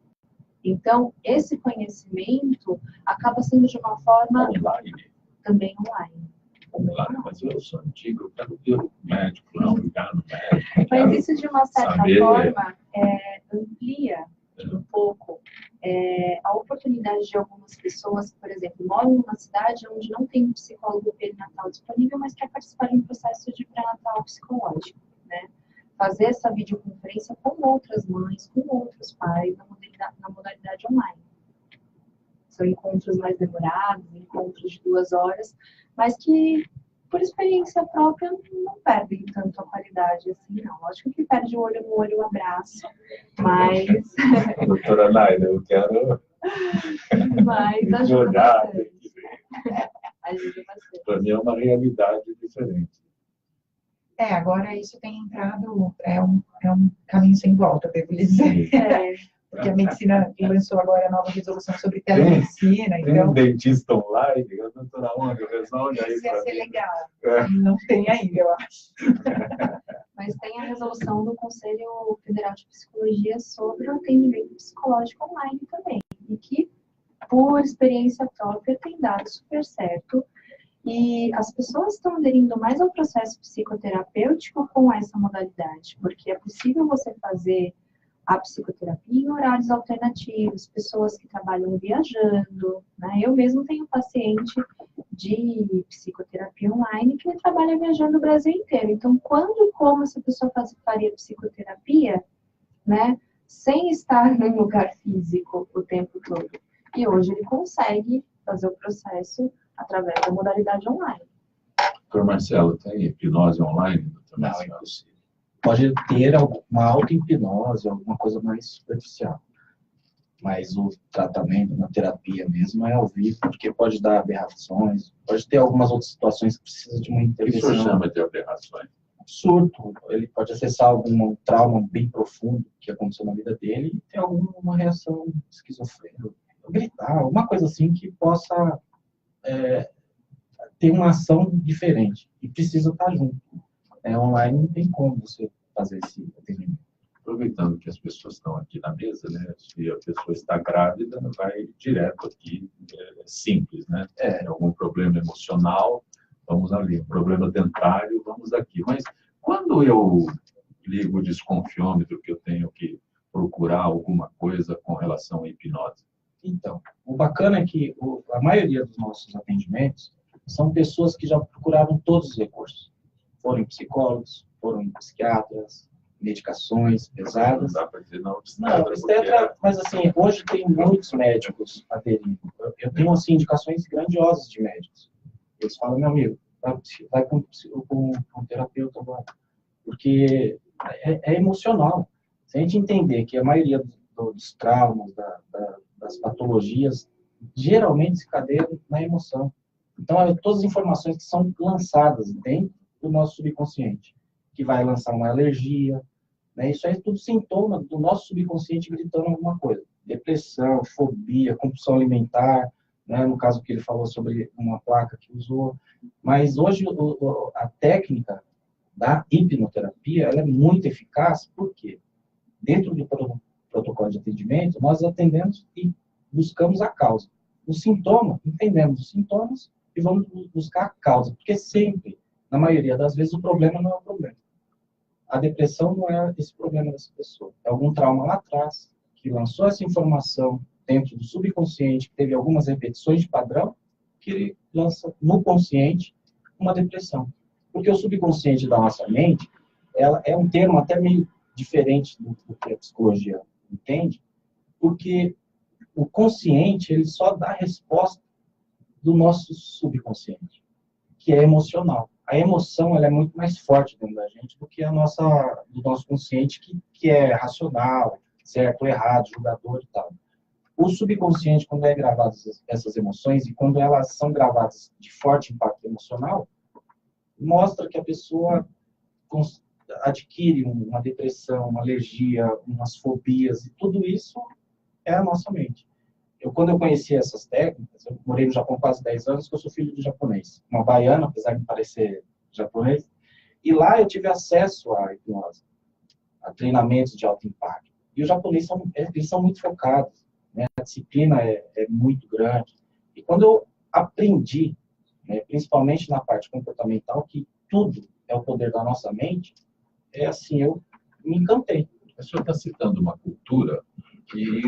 Então, esse conhecimento acaba sendo de uma forma Online. também online. Online, mas eu sou antigo, eu quero ver o médico, não ligar no médico. Mas isso, de uma certa saber... forma, amplia um pouco a oportunidade de algumas pessoas que, por exemplo, moram numa cidade onde não tem um psicólogo perinatal disponível, mas quer participar de um processo de pré-natal psicológico, né? Fazer essa videoconferência com outras mães, com outros pais, na modalidade online. São encontros mais demorados, encontros de 2 horas, mas que, por experiência própria, não perdem tanto a qualidade assim, não. Lógico que perde o olho no olho, o abraço, mas... Doutora Naila, eu quero... Mas ajuda bastante. Ajuda bastante. Para mim é uma realidade diferente. Agora isso tem entrado, é um caminho sem volta, devo lhe dizer. Porque a medicina lançou agora a nova resolução sobre telemedicina. Tem Então, um dentista online, a doutora onde resolve aí isso ia para ser mim. legal. Não tem ainda, eu acho. Mas tem a resolução do Conselho Federal de Psicologia sobre o atendimento psicológico online também, e que, por experiência própria, tem dado super certo. E as pessoas estão aderindo mais ao processo psicoterapêutico com essa modalidade, porque é possível você fazer a psicoterapia em horários alternativos, pessoas que trabalham viajando, né? Eu mesmo tenho paciente de psicoterapia online que trabalha viajando o Brasil inteiro. Então, quando e como essa pessoa faria psicoterapia, né, sem estar num lugar físico o tempo todo? E hoje ele consegue fazer o processo através da modalidade online. Doutor Marcelo, tem hipnose online, doutor Não, Marcelo? é impossível. Pode ter uma auto-hipnose, alguma coisa mais superficial. Mas o tratamento, na terapia mesmo, é ao vivo, porque pode dar aberrações, pode ter algumas outras situações que precisam de uma O que o intervenção. senhor chama de aberrações? Surto, ele pode acessar algum trauma bem profundo que aconteceu na vida dele e ter alguma reação esquizofrênica, gritar, alguma coisa assim que possa ter uma ação diferente e precisa estar junto. Online não tem como você fazer esse atendimento. Aproveitando que as pessoas estão aqui na mesa, né? Se a pessoa está grávida, vai direto aqui, simples, né? Algum problema emocional, vamos ali. Problema dentário, vamos aqui. Mas quando eu ligo o desconfiômetro, que eu tenho que procurar alguma coisa com relação à hipnose? Então, o bacana é que a maioria dos nossos atendimentos são pessoas que já procuraram todos os recursos. Foram em psicólogos, foram em psiquiatras, medicações pesadas. Não dá para dizer não, Não, obstetra, mas assim, hoje tem muitos médicos aderindo. Eu tenho assim, indicações grandiosas de médicos. Eles falam, meu amigo, vai com um terapeuta agora. Porque é emocional. Se a gente entender que a maioria dos traumas, das patologias, geralmente se cadeiam na emoção. Então, todas as informações que são lançadas dentro do nosso subconsciente, que vai lançar uma alergia, né? Isso aí é tudo sintoma do nosso subconsciente gritando alguma coisa. Depressão, fobia, compulsão alimentar, né? No caso que ele falou sobre uma placa que usou. Mas hoje a técnica da hipnoterapia ela é muito eficaz, porque dentro do protocolo de atendimento, nós atendemos e buscamos a causa. O sintoma, entendemos os sintomas e vamos buscar a causa, porque sempre, na maioria das vezes, o problema não é o problema. A depressão não é esse problema dessa pessoa. É algum trauma lá atrás que lançou essa informação dentro do subconsciente, que teve algumas repetições de padrão, que ele lança no consciente uma depressão. Porque o subconsciente da nossa mente, ela é um termo até meio diferente do que a psicologia entende, porque o consciente, ele só dá resposta do nosso subconsciente, que é emocional. A emoção, ela é muito mais forte dentro da gente do que do nosso consciente, que é racional, certo ou errado, julgador e tal. O subconsciente, quando é gravado essas emoções, e quando elas são gravadas de forte impacto emocional, mostra que a pessoa adquire uma depressão, uma alergia, umas fobias, e tudo isso é a nossa mente. Quando eu conheci essas técnicas, eu morei no Japão quase 10 anos, que eu sou filho de japonês. Uma baiana, apesar de parecer japonês. E lá eu tive acesso à hipnose, a treinamentos de alto impacto. E os japoneses eles são muito focados, né? A disciplina é muito grande. E quando eu aprendi, né, principalmente na parte comportamental, que tudo é o poder da nossa mente, assim, eu me encantei. O senhor está citando uma cultura que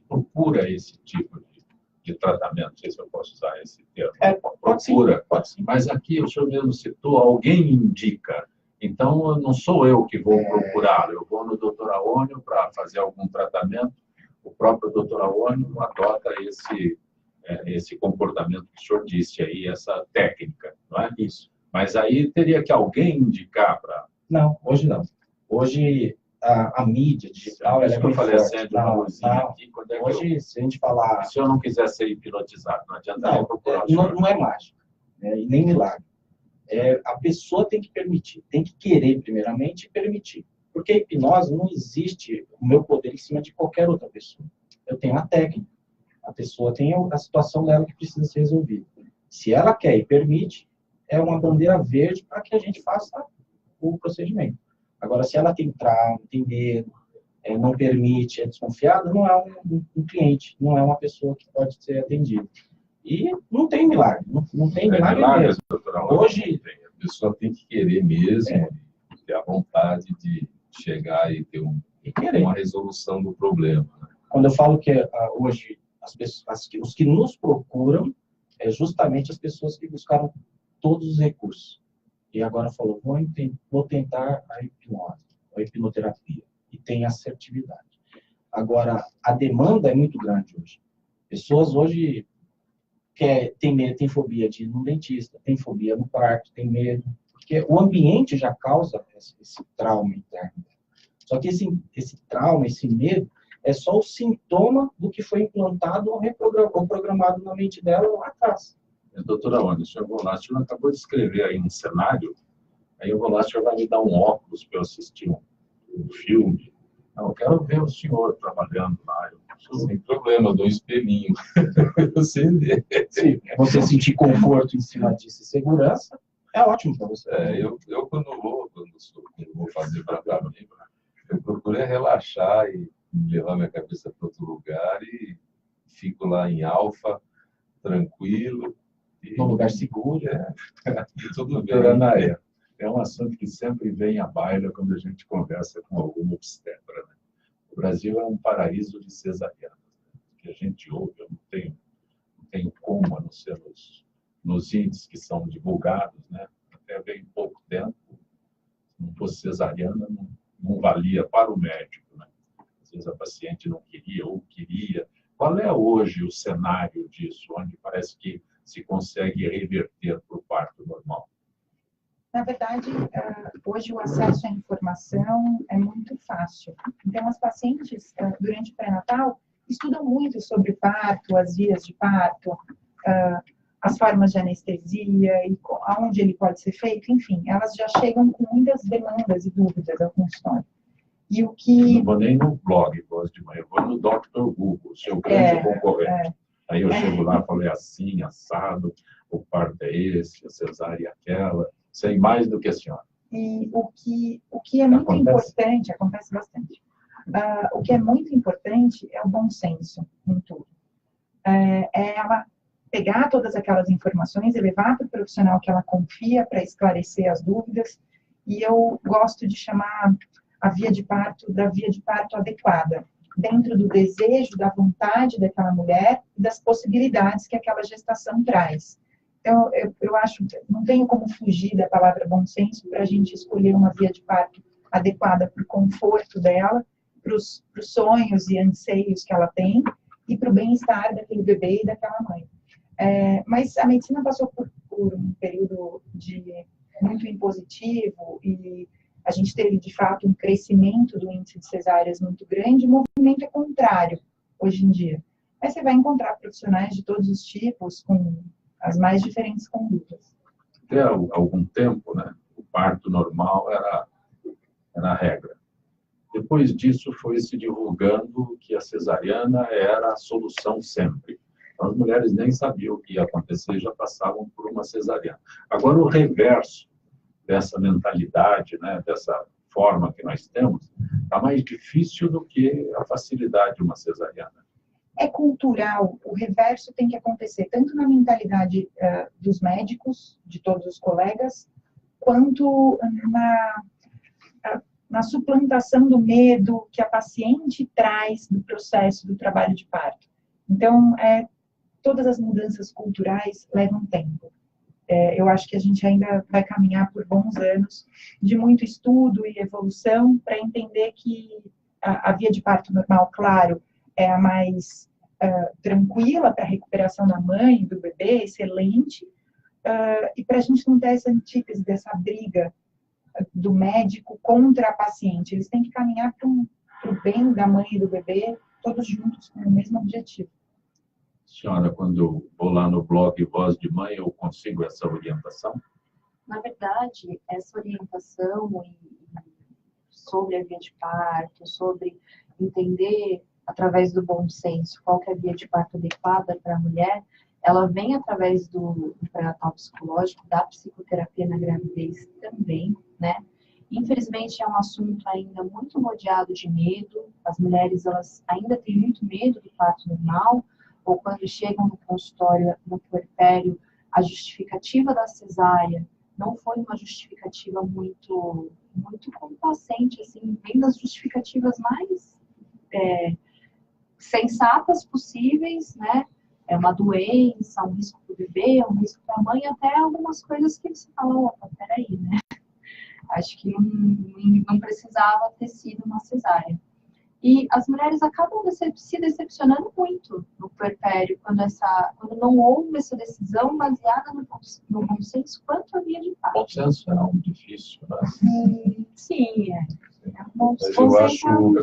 procura esse tipo de tratamento, não sei se eu posso usar esse termo. Procura, pode sim. Mas aqui o senhor mesmo citou, alguém indica. Então, não sou eu que vou procurar, eu vou no Dr. Aônio para fazer algum tratamento, o próprio Dr. Aônio adota esse comportamento que o senhor disse aí, essa técnica, não é? Isso. Mas aí teria que alguém indicar para... Não, hoje não. Hoje a mídia digital, ela é muito forte. Hoje, se a gente falar... Se eu não quiser ser hipnotizado, não adianta não procurar. Não é mágico, né? E nem milagre. A pessoa tem que permitir, tem que querer primeiramente e permitir. Porque a hipnose não existe o meu poder em cima de qualquer outra pessoa. Eu tenho uma técnica. A pessoa tem a situação dela que precisa ser resolvida. Se ela quer e permite, é uma bandeira verde para que a gente faça o procedimento. Agora, se ela tem trauma, tem medo, não permite, é desconfiada, não é um cliente, não é uma pessoa que pode ser atendida. E não tem milagre, não tem milagre mesmo. Hoje, a pessoa tem que querer mesmo, ter a vontade de chegar e ter uma resolução do problema. Quando eu falo que hoje os que nos procuram é justamente as pessoas que buscaram todos os recursos. E agora falou, vou tentar a hipnose, a hipnoterapia. E tem assertividade. Agora, a demanda é muito grande hoje. Pessoas hoje tem medo, tem fobia de ir no dentista, tem fobia no parto, tem medo. Porque o ambiente já causa esse trauma interno. Só que esse trauma, esse medo, é só o sintoma do que foi implantado ou programado na mente dela lá atrás. Doutora Aônio, o senhor acabou de escrever aí um cenário, aí eu vou lá, o senhor vai me dar um óculos para eu assistir um filme. Não, eu quero ver o senhor trabalhando lá. Sem problema, eu dou um espelhinho. Se você sentir conforto em cima disso e segurança, é ótimo para você. Eu quando vou fazer para mim, eu procuro relaxar e levar minha cabeça para outro lugar e fico lá em alfa, tranquilo. Num lugar seguro. E tudo bem. Doutora Anaia, é um assunto que sempre vem à baila quando a gente conversa com algum obstetra, né? O Brasil é um paraíso de cesarianas, né? Que a gente ouve, eu não tenho como, a não ser nos índices que são divulgados, né? Até bem pouco tempo, se não fosse cesariana, não valia para o médico, né? Às vezes a paciente não queria ou queria. Qual é hoje o cenário disso, onde parece que se consegue reverter para o parto normal? Na verdade, hoje o acesso à informação é muito fácil. Então, as pacientes, durante o pré-natal, estudam muito sobre parto, as vias de parto, as formas de anestesia, e aonde ele pode ser feito, enfim, elas já chegam com muitas demandas e dúvidas ao consultório. E o que... Não vou nem no blog, hoje de manhã, eu vou no Dr. Google, seu grande concorrente. Aí eu chego lá e falei assim, assado, o parto é esse, a cesárea é aquela, sei mais do que a senhora. E o que é muito importante, acontece bastante, o que é muito importante é o bom senso em tudo. É ela pegar todas aquelas informações e levar para o profissional que ela confia para esclarecer as dúvidas, e eu gosto de chamar a via de parto da via de parto adequada. dentro do desejo, da vontade daquela mulher e das possibilidades que aquela gestação traz. Então, eu acho que não tenho como fugir da palavra bom senso para a gente escolher uma via de parto adequada para o conforto dela, para os sonhos e anseios que ela tem e para o bem-estar daquele bebê e daquela mãe. Mas a medicina passou por um período muito impositivo e a gente teve, de fato, um crescimento do índice de cesáreas muito grande. O movimento é contrário hoje em dia. Mas você vai encontrar profissionais de todos os tipos, com as mais diferentes condutas. Até algum tempo, né, o parto normal era a regra. Depois disso, foi se divulgando que a cesariana era a solução sempre. As mulheres nem sabiam o que ia acontecer, já passavam por uma cesariana. Agora, o reverso dessa mentalidade, né, dessa forma que nós temos, está mais difícil do que a facilidade de uma cesariana. É cultural, o reverso tem que acontecer tanto na mentalidade dos médicos, de todos os colegas, quanto na suplantação do medo que a paciente traz do processo do trabalho de parto. Então, todas as mudanças culturais levam tempo. Eu acho que a gente ainda vai caminhar por bons anos de muito estudo e evolução para entender que a via de parto normal, claro, é a mais tranquila para a recuperação da mãe e do bebê, excelente, e para a gente não ter essa antítese, dessa briga do médico contra a paciente. Eles têm que caminhar para o bem da mãe e do bebê, todos juntos com o mesmo objetivo. Senhora, quando eu vou lá no blog Voz de Mãe, eu consigo essa orientação? Na verdade, essa orientação sobre a via de parto, sobre entender através do bom senso qual que é a via de parto adequada para a mulher, ela vem através do pré-natal psicológico, da psicoterapia na gravidez também, né? Infelizmente, é um assunto ainda muito rodeado de medo. As mulheres, elas ainda têm muito medo do parto normal, ou quando chegam no consultório, no puerpério, a justificativa da cesárea não foi uma justificativa muito complacente, assim, bem das justificativas mais sensatas possíveis, né? É uma doença, um risco para o bebê, um risco para a mãe, até algumas coisas que você fala, opa, peraí, né? Acho que não precisava ter sido uma cesárea. E as mulheres acabam se decepcionando muito no puerpério, quando não houve essa decisão baseada no bom senso quanto a via de parto. Bom senso é algo difícil, né? Sim, Mas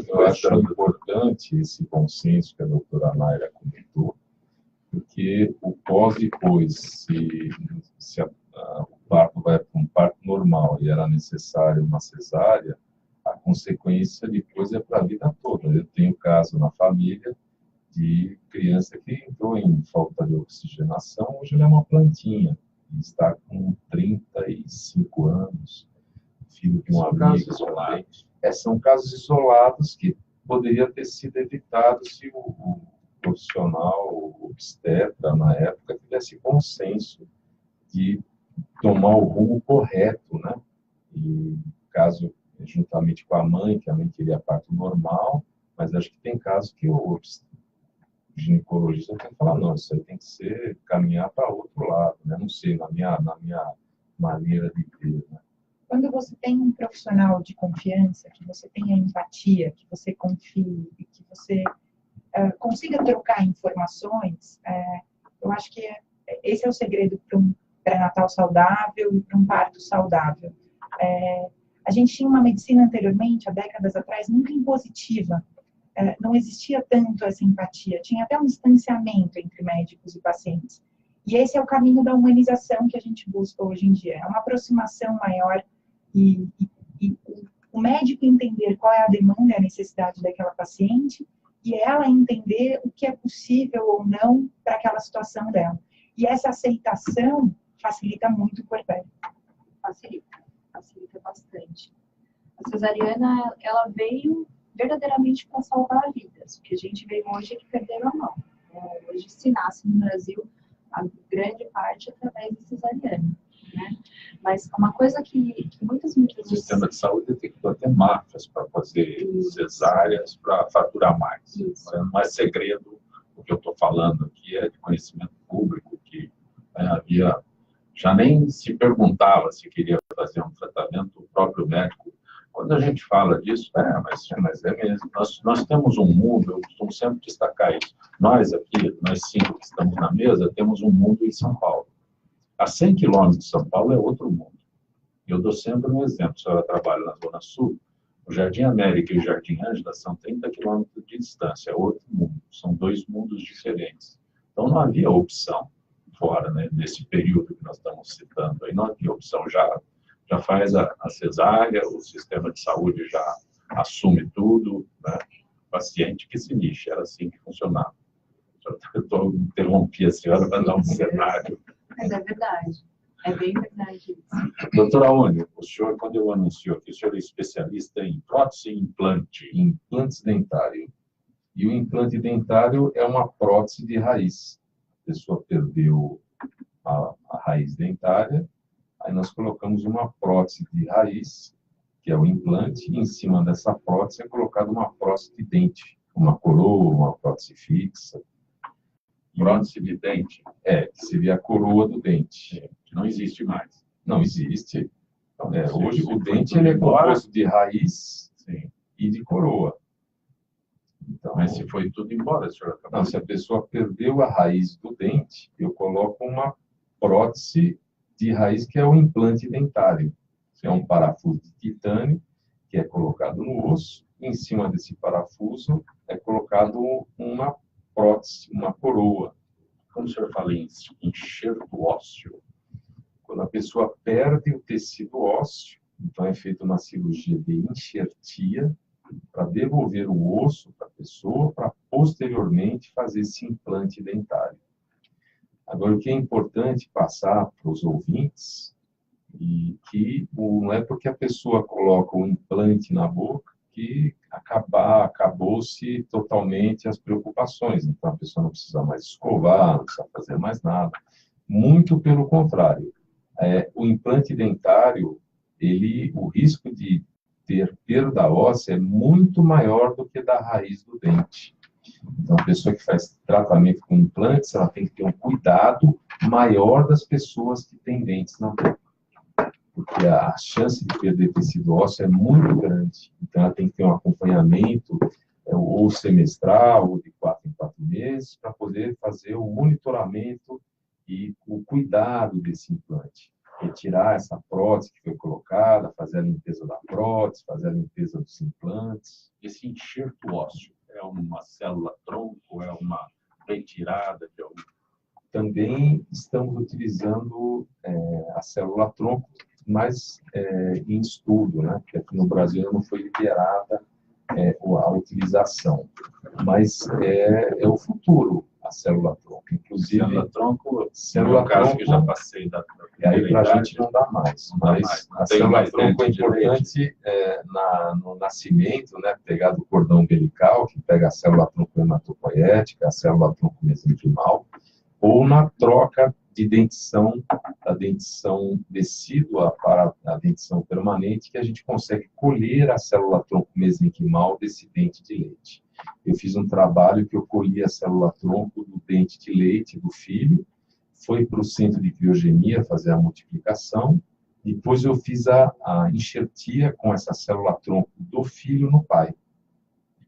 eu acho importante esse bom senso que a doutora Naira comentou, porque o pós depois, se o parto vai para um parto normal e era necessário uma cesárea, a consequência depois é para a vida toda. Eu tenho caso na família de criança que entrou em falta de oxigenação, hoje ela é uma plantinha, e está com 35 anos, filho de um amigo. São casos isolados que poderia ter sido evitado se o profissional, o obstetra, na época, tivesse bom senso de tomar o rumo correto, né? E caso juntamente com a mãe, que a mãe queria parto normal, mas acho que tem casos que o ginecologista tem que falar, não, isso aí tem que caminhar para outro lado, né? Não sei, na minha maneira de ver, né? Quando você tem um profissional de confiança, que você tenha empatia, que você confie, que você consiga trocar informações, eu acho que esse é o segredo para um pré-natal saudável e para um parto saudável. A gente tinha uma medicina anteriormente, há décadas atrás, muito impositiva. Não existia tanto essa empatia. Tinha até um distanciamento entre médicos e pacientes. E esse é o caminho da humanização que a gente busca hoje em dia. É uma aproximação maior e o médico entender qual é a demanda e a necessidade daquela paciente e ela entender o que é possível ou não para aquela situação dela. E essa aceitação facilita muito o puerpério. Facilita bastante. A cesariana, ela veio verdadeiramente para salvar vidas. O que a gente vê hoje é que perderam a mão. Hoje se nasce no Brasil a grande parte através da cesariana. né? Mas uma coisa que muitas O vezes... sistema de saúde detectou até máfias para fazer cesáreas para faturar mais. Isso. Não é segredo o que eu estou falando aqui, é de conhecimento público, que havia, já nem se perguntava se queria fazer um tratamento, o próprio médico. Quando a gente fala disso, mas é mesmo. Nós temos um mundo, eu costumo sempre destacar isso. Nós aqui, nós 5 que estamos na mesa, temos um mundo em São Paulo. A 100 quilômetros de São Paulo é outro mundo. Eu dou sempre um exemplo. A senhora trabalha na Zona Sul, o Jardim América e o Jardim Ângela são 30 quilômetros de distância, é outro mundo. São 2 mundos diferentes. Então, não havia opção fora, né, nesse período que nós estamos citando. Aí não havia opção, já faz a cesárea, o sistema de saúde já assume tudo, né? O paciente que se lixe, era assim que funcionava. Eu interrompi a senhora para dar um cenário. Mas é verdade. É bem verdade isso. Doutora Oni, o senhor, quando eu anuncio aqui, o senhor é especialista em prótese e implante. Implantes dentários. E o implante dentário é uma prótese de raiz. A pessoa perdeu a raiz dentária, aí nós colocamos uma prótese de raiz, que é o implante, e em cima dessa prótese é colocada uma prótese de dente, uma coroa, uma prótese fixa. Prótese de dente. Que seria a coroa do dente. Que não existe mais. Não existe. Então, Hoje o dente ele é composto de raiz, sim, e de coroa. Então, mas se foi tudo embora, senhor acabou. Não, se a pessoa perdeu a raiz do dente, eu coloco uma prótese de raiz, que é o implante dentário. É um parafuso de titânio que é colocado no osso, e em cima desse parafuso é colocado uma prótese, uma coroa. Como o senhor fala em enxerto ósseo? Quando a pessoa perde o tecido ósseo, então é feita uma cirurgia de enxertia para devolver o osso para a pessoa, para posteriormente fazer esse implante dentário. Agora, o que é importante passar para os ouvintes, e que não é porque a pessoa coloca o implante na boca que acabou-se totalmente as preocupações. Então, a pessoa não precisa mais escovar, não precisa fazer mais nada. Muito pelo contrário. O implante dentário, o risco de ter perda óssea é muito maior do que da raiz do dente. Então, a pessoa que faz tratamento com implantes, ela tem que ter um cuidado maior das pessoas que têm dentes na boca. Porque a chance de perder tecido ósseo é muito grande. Então, ela tem que ter um acompanhamento, ou semestral, ou de 4 em 4 meses, para poder fazer o monitoramento e o cuidado desse implante. Retirar essa prótese que foi colocada, fazer a limpeza da prótese, fazer a limpeza dos implantes. Esse enxerto ósseo é uma célula-tronco, é uma retirada de algum... Também estamos utilizando a célula-tronco, mas em estudo, né? Porque aqui no Brasil não foi liberada a utilização. Mas é o futuro, a célula-tronco. Inclusive, célula-tronco, que já passei da aí para a gente não dá mais. Mas a célula-tronco é importante no nascimento, né? Pegar do cordão umbilical, que pega a célula-tronco hematopoética, a célula-tronco mesenquimal, ou na troca de dentição, da dentição decídua para a dentição permanente, que a gente consegue colher a célula-tronco mesenquimal desse dente de leite. Eu fiz um trabalho que eu colhi a célula-tronco do dente de leite do filho, foi para o centro de criogenia fazer a multiplicação, depois eu fiz a enxertia com essa célula-tronco do filho no pai,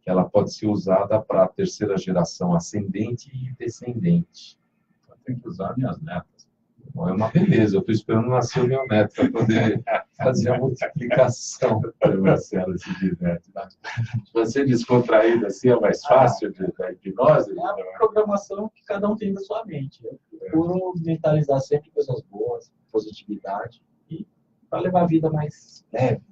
que ela pode ser usada para a terceira geração ascendente e descendente. Tem que usar minhas netas. Bom, é uma beleza, eu estou esperando nascer o meu neto para poder fazer a multiplicação. Marcelo se diverte. Se você descontraído assim, é mais fácil da hipnose? É a programação que cada um tem da sua mente. Eu procuro mentalizar sempre coisas boas, positividade, e para levar a vida mais leve.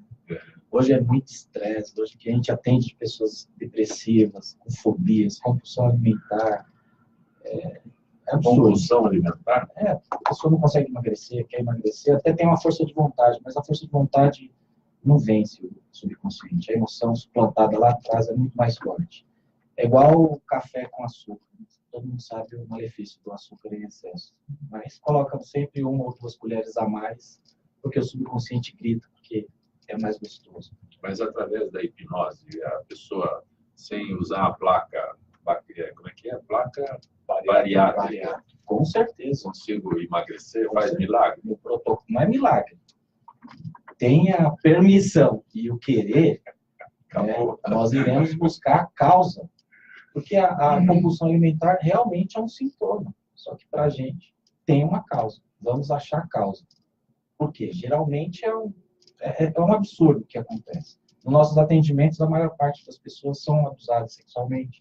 Hoje é muito estresse, hoje que a gente atende pessoas depressivas, com fobias, compulsão alimentar. Compulsão alimentar? A pessoa não consegue emagrecer, quer emagrecer, até tem uma força de vontade, mas a força de vontade não vence o subconsciente. A emoção suplantada lá atrás é muito mais forte. É igual o café com açúcar. todo mundo sabe o malefício do açúcar em excesso. Mas colocam sempre 1 ou 2 colheres a mais, porque o subconsciente grita, porque é mais gostoso. Mas através da hipnose, a pessoa, sem usar a placa, como é que é? Placa bariátrica. Com certeza. Consigo emagrecer, faz milagre. O protocolo não é milagre. Tem a permissão e o querer, nós iremos buscar a causa. Porque a compulsão alimentar realmente é um sintoma. Só que para a gente tem uma causa. Vamos achar a causa. Por quê? Geralmente é um absurdo o que acontece. Nos nossos atendimentos, a maior parte das pessoas são abusadas sexualmente.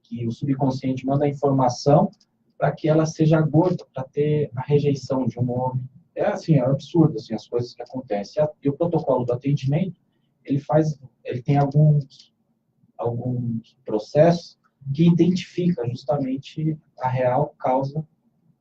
Que o subconsciente manda a informação para que ela seja gorda, para ter a rejeição de um homem. É assim, é absurdo assim, as coisas que acontecem. E o protocolo do atendimento, ele tem alguns processos que identificam justamente a real causa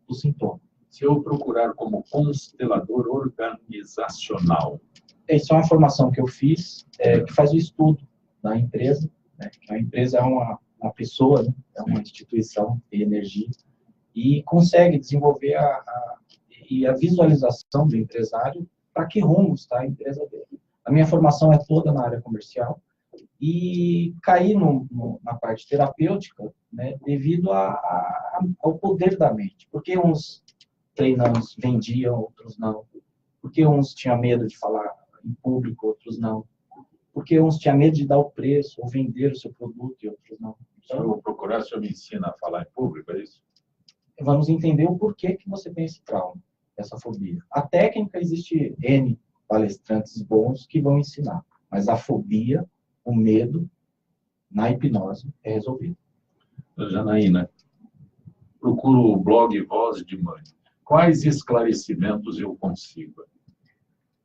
do sintoma. Se eu procurar como constelador organizacional. Isso é uma formação que eu fiz, que faz o estudo da empresa, né? Que a empresa é uma pessoa, né? É uma instituição de energia, e consegue desenvolver a visualização do empresário para que rumo está a empresa dele. A minha formação é toda na área comercial e caí na parte terapêutica, né, devido ao poder da mente. Porque uns treinandos vendiam, outros não. Porque uns tinham medo de falar em público, outros não. Porque uns tinham medo de dar o preço ou vender o seu produto e outros não. Se eu procurar, o senhor me ensina a falar em público, é isso? Vamos entender o porquê que você tem esse trauma, essa fobia. A técnica, existe N palestrantes bons que vão ensinar, mas a fobia, o medo, na hipnose, é resolvido. Janaína, procuro o blog Voz de Mãe. Quais esclarecimentos eu consigo?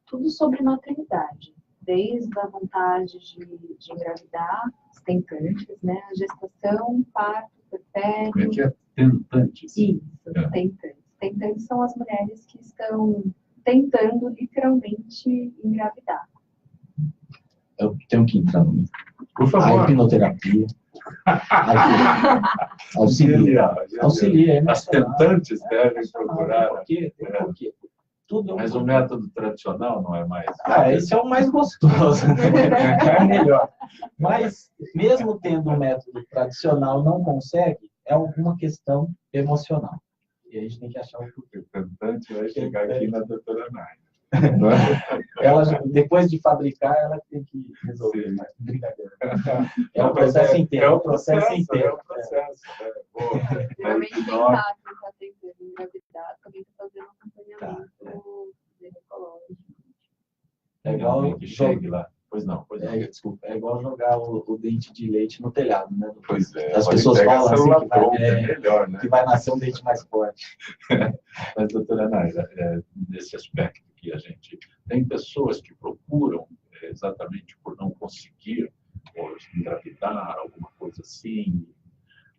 Tudo sobre maternidade, desde a vontade de engravidar, os tentantes, né? A gestação, parto, puerpério. Como é que é? Tentantes. Isso, tentantes. Tentantes são as mulheres que estão tentando literalmente engravidar. Eu tenho que entrar no... Por favor. A hipnoterapia. Auxilia. As tentantes devem procurar. Por quê? Tudo Mas o método tradicional não é mais. Esse é o mais gostoso, é melhor. Mas, mesmo tendo um método tradicional, não consegue, é alguma questão emocional. E a gente tem que achar o porquê. O tentante vai chegar aqui na doutora Naira. Ela, depois de fabricar, ela tem que resolver. Mas, brincadeira. É o processo inteiro. É o processo inteiro. Realmente quem está tentando engravidar também está fazendo um acompanhamento ginecológico. É igual que chegue lá. Pois não. Desculpa, é igual jogar o dente de leite no telhado, né? Pois é. As pessoas falam assim melhor, né? que vai nascer um dente mais forte. Mas, doutora Naira, nesse aspecto que a gente... Tem pessoas que procuram exatamente por não conseguir ou engravidar, alguma coisa assim,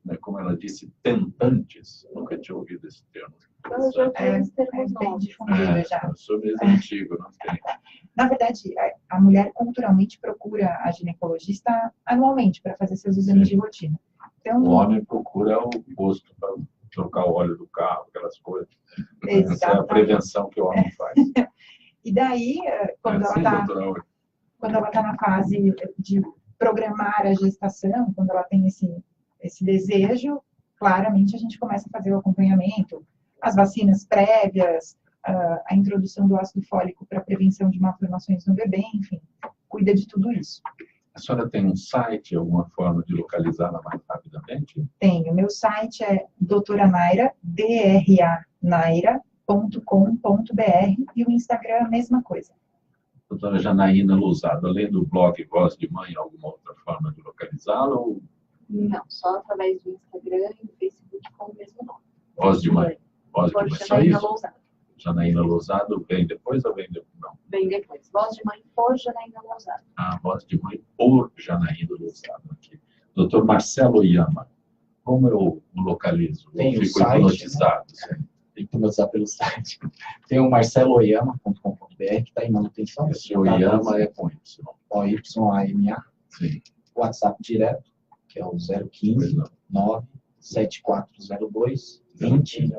né? Como ela disse, tentantes. Nunca tinha ouvido esse termo. Eu já tenho esse termo bem difundido já. Eu sou mesmo antigo, não tem. Na verdade, a mulher culturalmente procura a ginecologista anualmente para fazer seus exames de rotina. Então, o homem procura o posto para trocar o óleo do carro, aquelas coisas. Essa é a prevenção que o homem faz. E daí, quando ela está na fase de programar a gestação, quando ela tem esse desejo, claramente a gente começa a fazer o acompanhamento, as vacinas prévias, a introdução do ácido fólico para prevenção de malformações no bebê, enfim, cuida de tudo isso. A senhora tem um site, alguma forma de localizá-la mais rapidamente? Tenho. Meu site é doutora Naira, dranaira.com.br, e o Instagram é a mesma coisa. Doutora Janaína Lousado, além do blog Voz de Mãe, alguma outra forma de localizá-la? Ou... Não, só através do Instagram e do Facebook com o mesmo nome. Voz de Mãe. Voz de Mãe, só Janaína isso? Lousado. Janaína Lousado vem depois ou vem depois? Não. Vem depois. Voz de Mãe por Janaína Lousado. Voz de Mãe por Janaína Lousado aqui. Doutor Marcelo Yama, como eu o localizo? Tem eu o fico site, hipnotizado. Né? Tem que hipnotizar pelo site. Tem o marceloyama.com.br, que está em manutenção. Esse Oyama é com Y. O-Y-A-M-A. Sim. WhatsApp direto, que é o 015 9 7402 20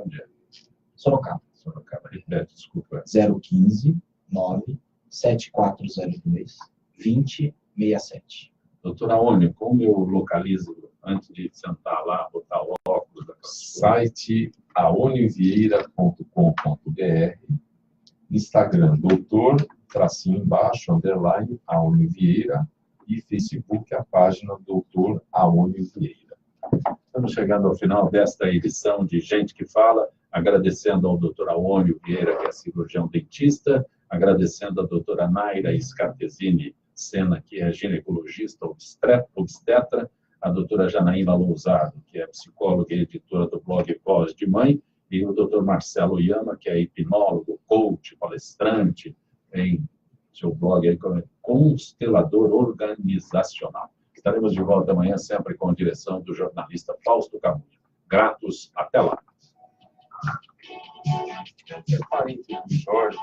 Sorocaba. Sorocaba, repete, desculpa. 015 9 7402 2067. Doutora Aônio, como eu localizo antes de sentar lá, botar o óculos? Site aonivieira.com.br, Instagram, doutor__, Aônio Vieira, e Facebook, a página Doutor Aônio Vieira. Estamos chegando ao final desta edição de Gente que Fala, agradecendo ao doutor Aônio Vieira, que é cirurgião dentista, agradecendo à doutora Naira Scartesini Sena, que é ginecologista obstetra, a doutora Janaína Lousado, que é psicóloga e editora do blog Voz de Mãe, e o doutor Marcelo Yama, que é hipnólogo, coach, palestrante, em seu blog aí, Constelador Organizacional. Estaremos de volta amanhã, sempre com a direção do jornalista Fausto Camunha. Gratos, até lá. Jorge,